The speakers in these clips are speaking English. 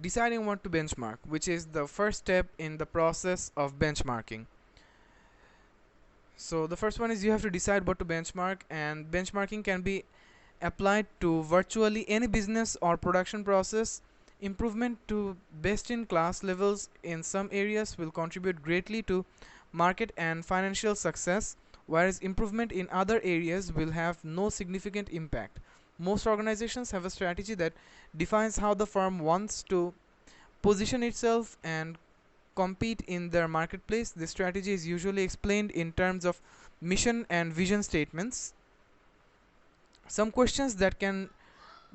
deciding what to benchmark, which is the first step in the process of benchmarking. So the first one is you have to decide what to benchmark, and benchmarking can be applied to virtually any business or production process. Improvement to best in class levels in some areas will contribute greatly to market and financial success, whereas improvement in other areas will have no significant impact. Most organizations have a strategy that defines how the firm wants to position itself and compete in their marketplace. This strategy is usually explained in terms of mission and vision statements. Some questions that can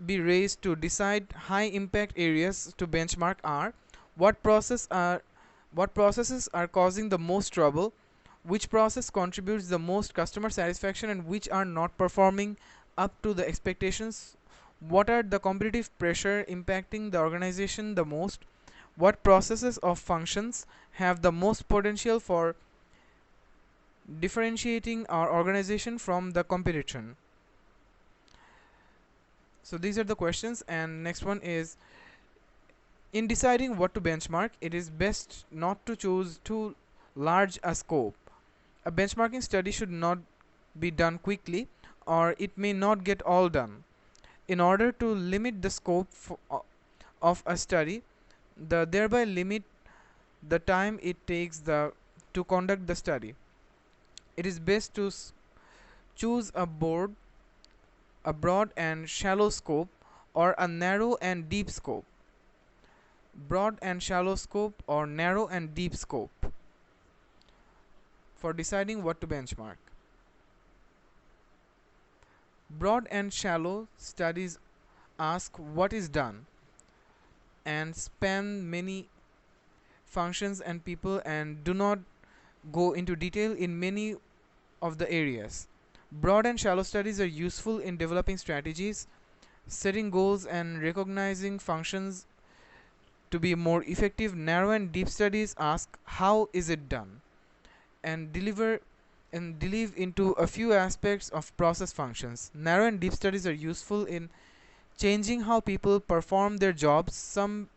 be raised to decide high impact areas to benchmark are: what processes are causing the most trouble, which process contributes the most customer satisfaction and which are not performing up to the expectations, what are the competitive pressure impacting the organization the most, what processes of functions have the most potential for differentiating our organization from the competition. So these are the questions, and next one is: in deciding what to benchmark, it is best not to choose too large a scope. A benchmarking study should not be done quickly, or it may not get all done. In order to limit the scope of a study, thereby limit the time it takes to conduct the study, it is best to choose a broad and shallow scope, or a narrow and deep scope. Broad and shallow scope or narrow and deep scope for deciding what to benchmark. Broad and shallow studies ask what is done and span many functions and people and do not go into detail in many of the areas. Broad and shallow studies are useful in developing strategies, setting goals, and recognizing functions to be more effective. Narrow and deep studies ask how is it done and delve into a few aspects of process functions. Narrow and deep studies are useful in changing how people perform their jobs. Some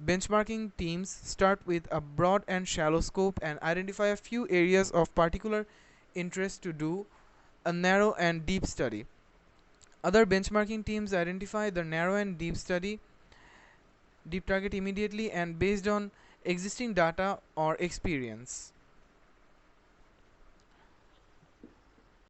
benchmarking teams start with a broad and shallow scope and identify a few areas of particular interest to do a narrow and deep study. Other benchmarking teams identify the narrow and deep target immediately and based on existing data or experience.